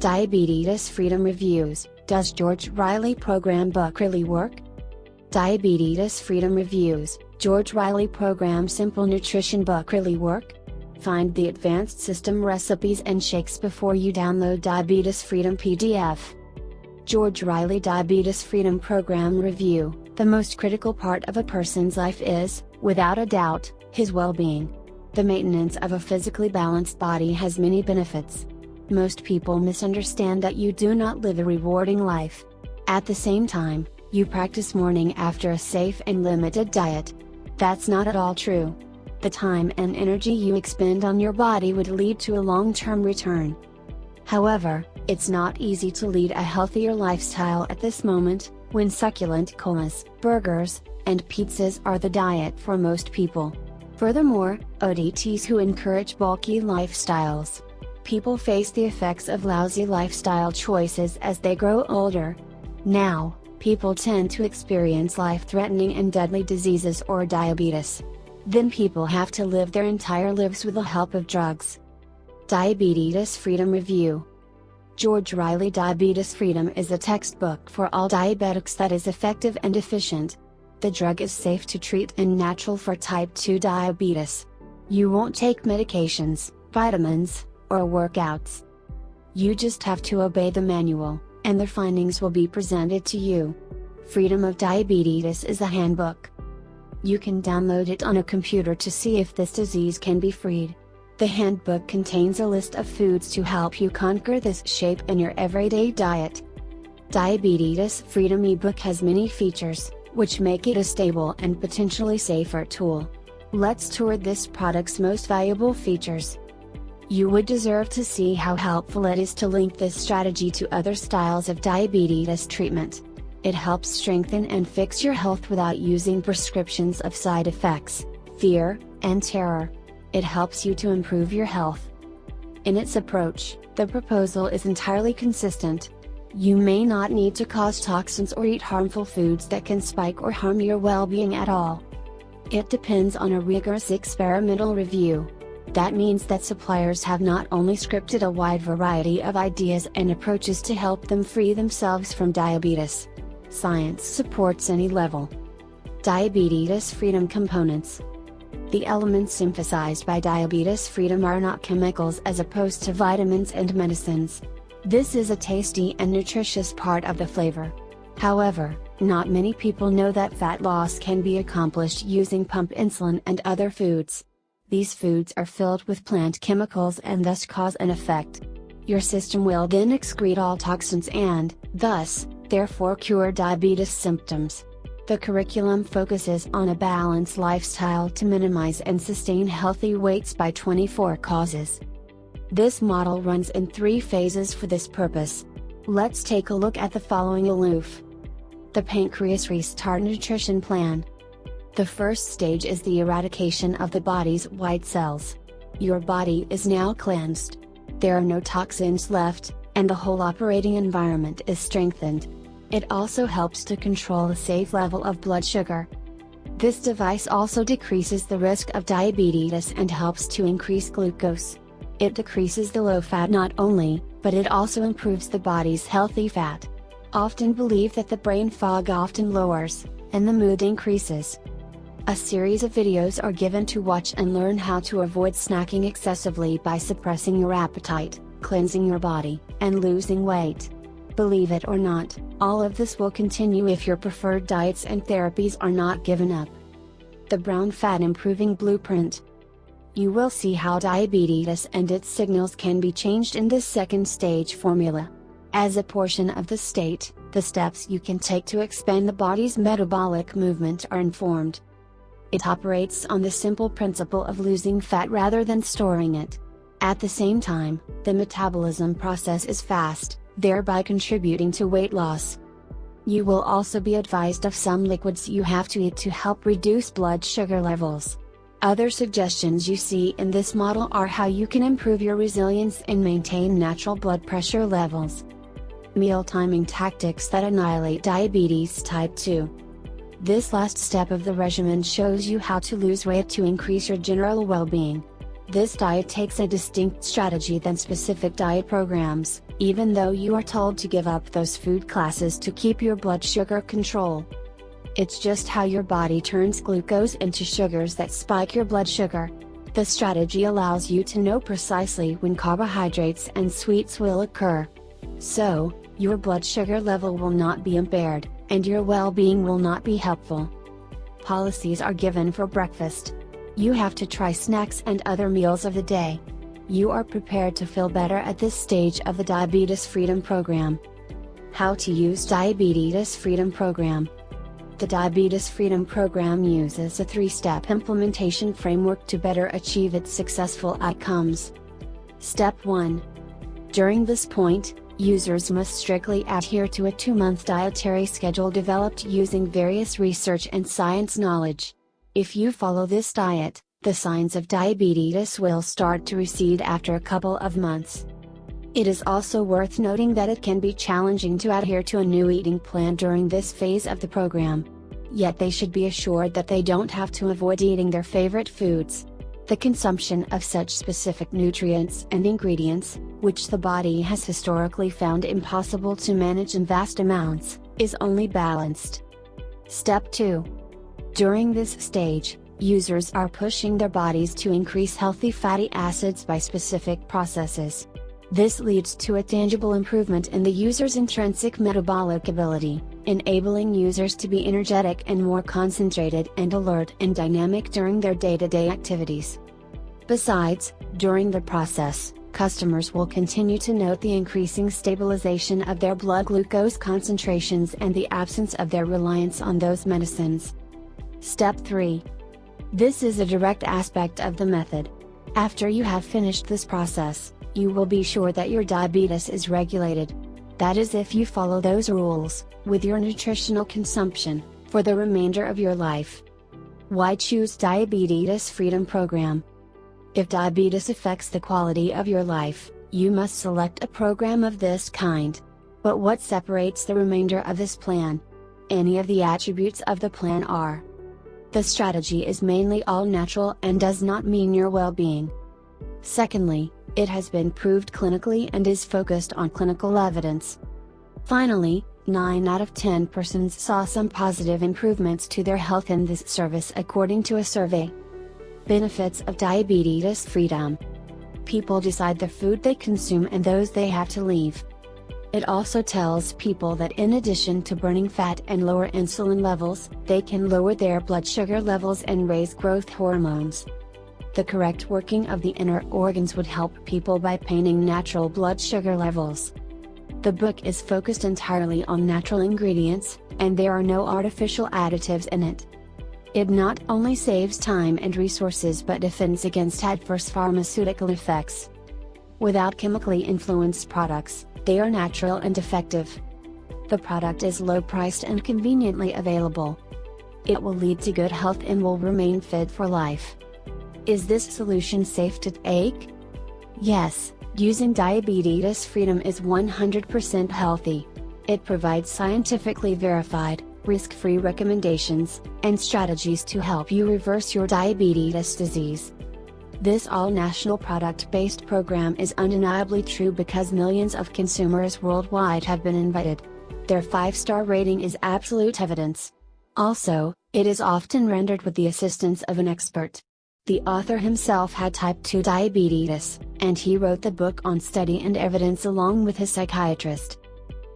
Diabetes Freedom Reviews. Does George Riley Program book really work? Diabetes Freedom Reviews. George Riley Program Simple Nutrition book really work? Find the advanced system recipes and shakes before you download Diabetes Freedom PDF. George Riley Diabetes Freedom Program Review. The most critical part of a person's life is, without a doubt, his well-being. The maintenance of a physically balanced body has many benefits. Most people misunderstand that you do not live a rewarding life. At the same time, you practice mourning after a safe and limited diet. That's not at all true. The time and energy you expend on your body would lead to a long-term return. However, it's not easy to lead a healthier lifestyle at this moment, when succulent comas, burgers, and pizzas are the diet for most people. Furthermore, ODTs who encourage bulky lifestyles. People face the effects of lousy lifestyle choices as they grow older. Now, people tend to experience life-threatening and deadly diseases or diabetes. Then people have to live their entire lives with the help of drugs. Diabetes Freedom Review. George Riley Diabetes Freedom is a textbook for all diabetics that is effective and efficient. The drug is safe to treat and natural for type 2 diabetes. You won't take medications, vitamins, or workouts. You just have to obey the manual, and the findings will be presented to you. Freedom of Diabetes is a handbook. You can download it on a computer to see if this disease can be freed. The handbook contains a list of foods to help you conquer this shape in your everyday diet. Diabetes Freedom ebook has many features, which make it a stable and potentially safer tool. Let's tour this product's most valuable features. You would deserve to see how helpful it is to link this strategy to other styles of diabetes treatment. It helps strengthen and fix your health without using prescriptions of side effects, fear, and terror. It helps you to improve your health. In its approach, the proposal is entirely consistent. You may not need to cause toxins or eat harmful foods that can spike or harm your well-being at all. It depends on a rigorous experimental review. That means that suppliers have not only scripted a wide variety of ideas and approaches to help them free themselves from diabetes. Science supports any level. Diabetes Freedom Components. The elements emphasized by Diabetes Freedom are not chemicals as opposed to vitamins and medicines. This is a tasty and nutritious part of the flavor. However, not many people know that fat loss can be accomplished using pump insulin and other foods. These foods are filled with plant chemicals and thus cause an effect. Your system will then excrete all toxins and, thus, therefore cure diabetes symptoms. The curriculum focuses on a balanced lifestyle to minimize and sustain healthy weights by 24 causes. This model runs in 3 phases for this purpose. Let's take a look at the following aloof. The Pancreas Restart Nutrition Plan. The first stage is the eradication of the body's white cells. Your body is now cleansed. There are no toxins left, and the whole operating environment is strengthened. It also helps to control a safe level of blood sugar. This device also decreases the risk of diabetes and helps to increase glucose. It decreases the low fat not only, but it also improves the body's healthy fat. Often believe that the brain fog often lowers, and the mood increases. A series of videos are given to watch and learn how to avoid snacking excessively by suppressing your appetite, cleansing your body, and losing weight. Believe it or not, all of this will continue if your preferred diets and therapies are not given up. The Brown Fat Improving Blueprint. You will see how diabetes and its signals can be changed in this second stage formula. As a portion of the state, the steps you can take to expand the body's metabolic movement are informed. It operates on the simple principle of losing fat rather than storing it. At the same time, the metabolism process is fast, thereby contributing to weight loss. You will also be advised of some liquids you have to eat to help reduce blood sugar levels. Other suggestions you see in this model are how you can improve your resilience and maintain natural blood pressure levels. Meal timing tactics that annihilate diabetes type 2. This last step of the regimen shows you how to lose weight to increase your general well-being. This diet takes a distinct strategy than specific diet programs, even though you are told to give up those food classes to keep your blood sugar control. It's just how your body turns glucose into sugars that spike your blood sugar. The strategy allows you to know precisely when carbohydrates and sweets will occur. So, your blood sugar level will not be impaired, and your well-being will not be helpful. Policies are given for breakfast. You have to try snacks and other meals of the day. You are prepared to feel better at this stage of the Diabetes Freedom Program. How to use Diabetes Freedom Program. The Diabetes Freedom Program uses a 3-step implementation framework to better achieve its successful outcomes. Step 1. During this point, users must strictly adhere to a 2-month dietary schedule developed using various research and science knowledge. If you follow this diet, the signs of diabetes will start to recede after a couple of months. It is also worth noting that it can be challenging to adhere to a new eating plan during this phase of the program. Yet they should be assured that they don't have to avoid eating their favorite foods. The consumption of such specific nutrients and ingredients, which the body has historically found impossible to manage in vast amounts, is only balanced. Step 2. During this stage, users are pushing their bodies to increase healthy fatty acids by specific processes. This leads to a tangible improvement in the user's intrinsic metabolic ability, enabling users to be energetic and more concentrated and alert and dynamic during their day-to-day activities. Besides, during the process, customers will continue to note the increasing stabilization of their blood glucose concentrations and the absence of their reliance on those medicines. Step 3. This is a direct aspect of the method. After you have finished this process, you will be sure that your diabetes is regulated. That is, if you follow those rules, with your nutritional consumption, for the remainder of your life. Why choose Diabetes Freedom Program? If diabetes affects the quality of your life, you must select a program of this kind. But what separates the remainder of this plan? Any of the attributes of the plan are. The strategy is mainly all natural and does not mean your well-being. Secondly, it has been proved clinically and is focused on clinical evidence. Finally, 9 out of 10 persons saw some positive improvements to their health in this service according to a survey. Benefits of diabetes freedom. People decide the food they consume and those they have to leave. It also tells people that in addition to burning fat and lower insulin levels, they can lower their blood sugar levels and raise growth hormones. The correct working of the inner organs would help people by maintaining natural blood sugar levels. The book is focused entirely on natural ingredients, and there are no artificial additives in it. It not only saves time and resources but defends against adverse pharmaceutical effects. Without chemically influenced products, they are natural and effective. The product is low-priced and conveniently available. It will lead to good health and will remain fit for life. Is this solution safe to take? Yes, using Diabetes Freedom is 100% healthy. It provides scientifically verified, risk-free recommendations, and strategies to help you reverse your diabetes disease. This all-national product-based program is undeniably true because millions of consumers worldwide have been invited. Their 5-star rating is absolute evidence. Also, it is often rendered with the assistance of an expert. The author himself had type 2 diabetes, and he wrote the book on study and evidence along with his psychiatrist.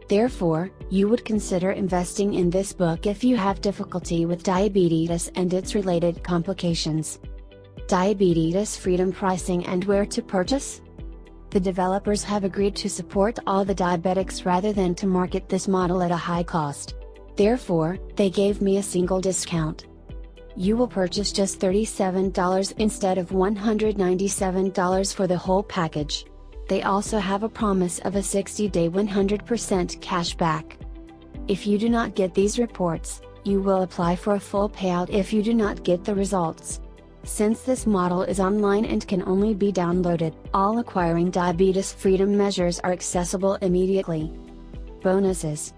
Therefore, you would consider investing in this book if you have difficulty with diabetes and its related complications. Diabetes Freedom pricing and where to purchase? The developers have agreed to support all the diabetics rather than to market this model at a high cost. Therefore, they gave me a single discount. You will purchase just $37 instead of $197 for the whole package. They also have a promise of a 60-day 100% cash back. If you do not get these reports, you will apply for a full payout if you do not get the results. Since this model is online and can only be downloaded, all acquiring diabetes freedom measures are accessible immediately. Bonuses.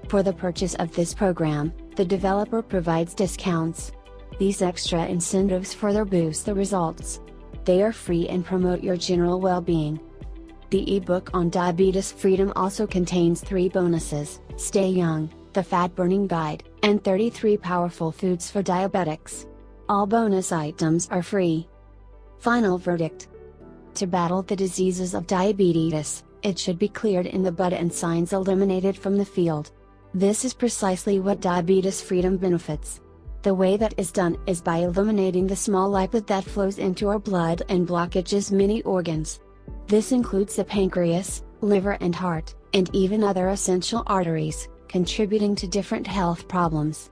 For the purchase of this program, the developer provides discounts. These extra incentives further boost the results. They are free and promote your general well-being. The ebook on diabetes freedom also contains 3 bonuses: Stay Young, the Fat Burning Guide, and 33 Powerful Foods for Diabetics. All bonus items are free. Final verdict. To battle the diseases of diabetes, it should be cleared in the bud and signs eliminated from the field. This is precisely what diabetes freedom benefits. The way that is done is by eliminating the small lipid that flows into our blood and blockages many organs. This includes the pancreas, liver and heart, and even other essential arteries, contributing to different health problems.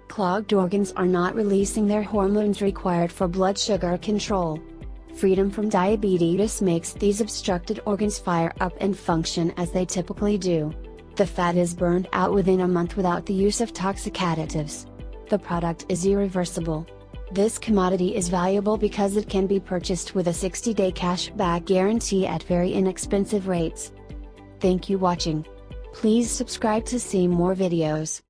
Clogged organs are not releasing their hormones required for blood sugar control. Freedom from diabetes makes these obstructed organs fire up and function as they typically do. The fat is burned out within a month without the use of toxic additives. The product is irreversible. This commodity is valuable because it can be purchased with a 60-day cash-back guarantee at very inexpensive rates. Thank you for watching. Please subscribe to see more videos.